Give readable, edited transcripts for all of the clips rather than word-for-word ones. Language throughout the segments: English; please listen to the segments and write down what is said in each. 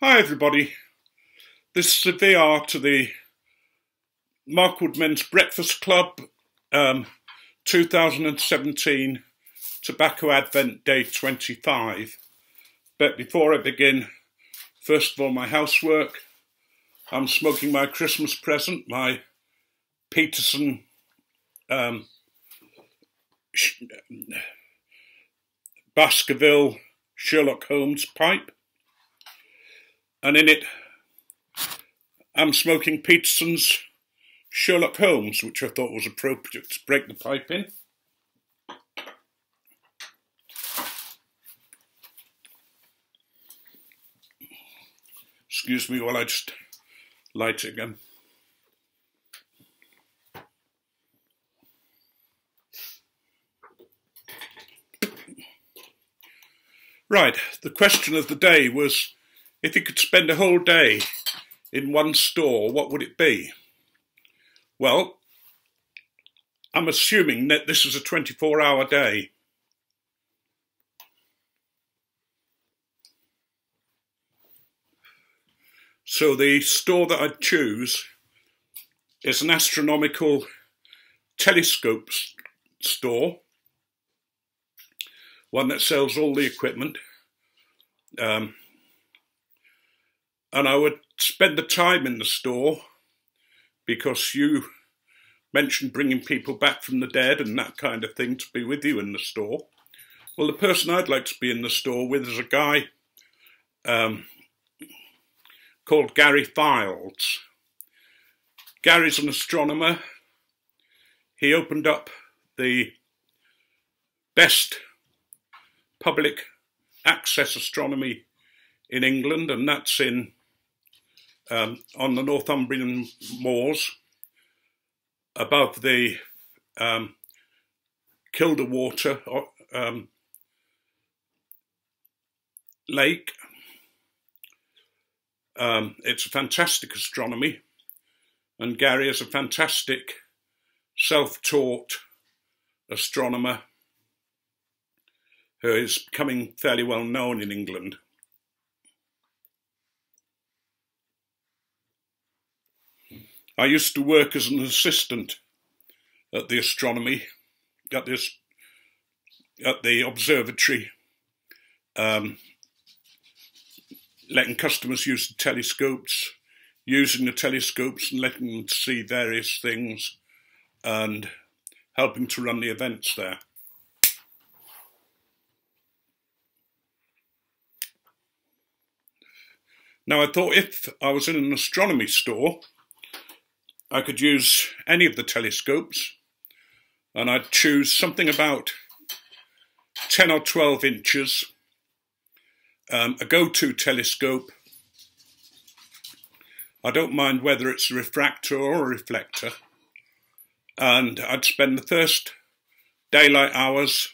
Hi everybody, this is a VR to the Mark Woodmen's Breakfast Club 2017 Tobacco Advent Day 25. But before I begin, first of all my housework. I'm smoking my Christmas present, my Peterson Baskerville Sherlock Holmes pipe. And in it, I'm smoking Peterson's Sherlock Holmes, which I thought was appropriate to break the pipe in. Excuse me while I just light it again. Right, the question of the day was, if you could spend a whole day in one store, what would it be? Well, I'm assuming that this is a 24-hour day. So the store that I'd choose is an astronomical telescope store, one that sells all the equipment. And I would spend the time in the store because you mentioned bringing people back from the dead and that kind of thing to be with you in the store. Well, the person I'd like to be in the store with is a guy called Gary Files. Gary's an astronomer. He opened up the best public access astronomy in England, and that's in on the Northumbrian moors above the Kilderwater lake. It's a fantastic astronomy, and Gary is a fantastic self-taught astronomer who is becoming fairly well known in England. I used to work as an assistant at the astronomy, at the observatory, letting customers use the telescopes, using the telescopes and letting them see various things and helping to run the events there. Now I thought if I was in an astronomy store, I could use any of the telescopes, and I'd choose something about 10 or 12 inches, a go-to telescope. I don't mind whether it's a refractor or a reflector, and I'd spend the first daylight hours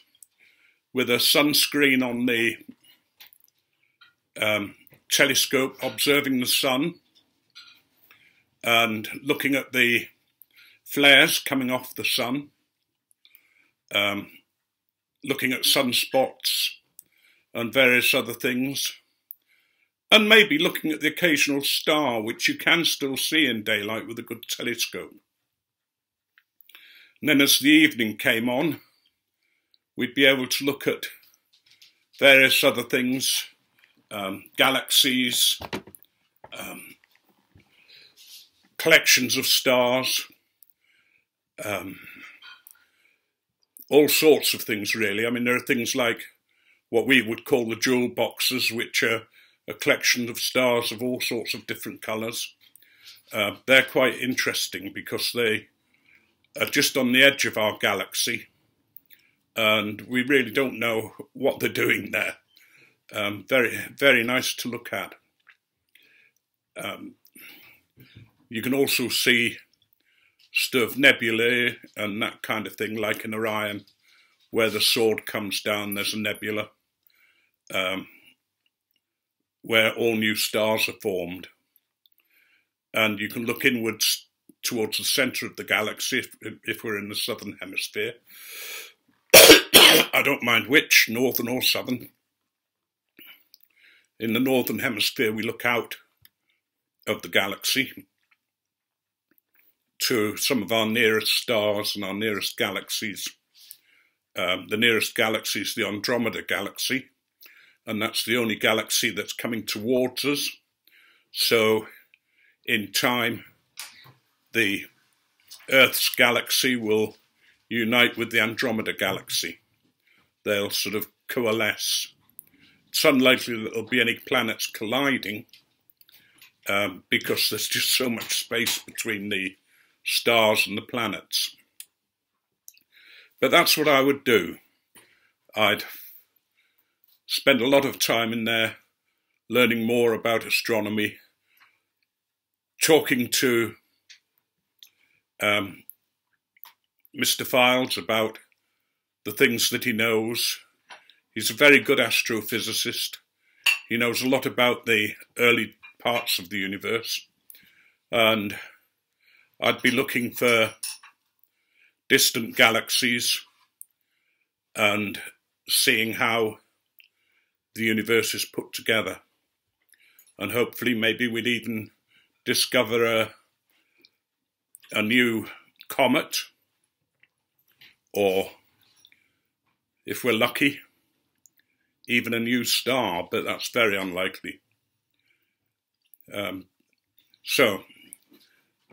with a sunscreen on the telescope, observing the sun and looking at the flares coming off the sun, looking at sunspots and various other things, and maybe looking at the occasional star, which you can still see in daylight with a good telescope. And then as the evening came on, we'd be able to look at various other things, galaxies, collections of stars, all sorts of things really. I mean, there are things like what we would call the jewel boxes, which are a collection of stars of all sorts of different colours. They're quite interesting because they are just on the edge of our galaxy and we really don't know what they're doing there. Very, very nice to look at. You can also see stuff, nebulae and that kind of thing, like in Orion, where the sword comes down, there's a nebula, where all new stars are formed. And you can look inwards towards the centre of the galaxy if we're in the southern hemisphere. I don't mind which, northern or southern. in the northern hemisphere, we look out of the galaxy to some of our nearest stars and our nearest galaxies. The nearest galaxy is the Andromeda Galaxy, and that's the only galaxy that's coming towards us. So in time, the Earth's galaxy will unite with the Andromeda Galaxy. They'll sort of coalesce. It's unlikely that there'll be any planets colliding because there's just so much space between the stars and the planets. But that's what I would do. I'd spend a lot of time in there learning more about astronomy, talking to Mr. Files about the things that he knows. He's a very good astrophysicist. He knows a lot about the early parts of the universe, and I'd be looking for distant galaxies and seeing how the universe is put together. And hopefully maybe we'd even discover a new comet, or if we're lucky, even a new star, but that's very unlikely. So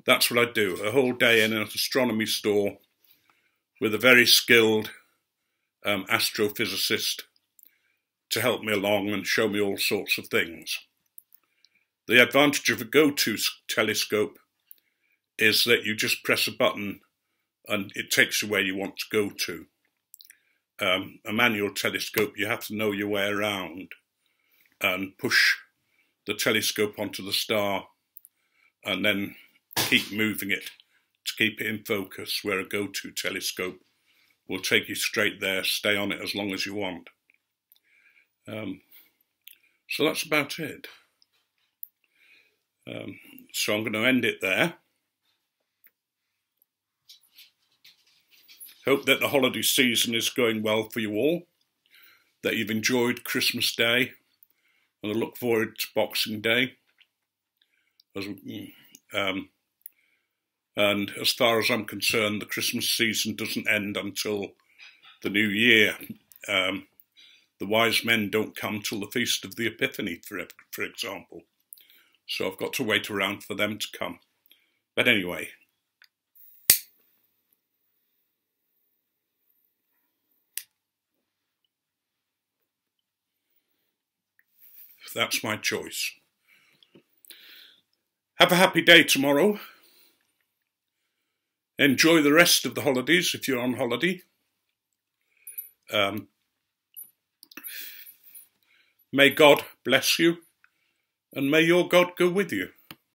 that's what I do, a whole day in an astronomy store with a very skilled astrophysicist to help me along and show me all sorts of things. The advantage of a go-to telescope is that you just press a button and it takes you where you want to go to. A manual telescope, you have to know your way around and push the telescope onto the star and then keep moving it to keep it in focus, where a go-to telescope will take you straight there, stay on it as long as you want. So that's about it. So I'm going to end it there. Hope that the holiday season is going well for you all, that you've enjoyed Christmas Day, and I look forward to Boxing Day. And as far as I'm concerned, the Christmas season doesn't end until the new year. The wise men don't come till the Feast of the Epiphany, for example. So I've got to wait around for them to come. But anyway, that's my choice. Have a happy day tomorrow. Enjoy the rest of the holidays if you're on holiday. May God bless you, and may your God go with you.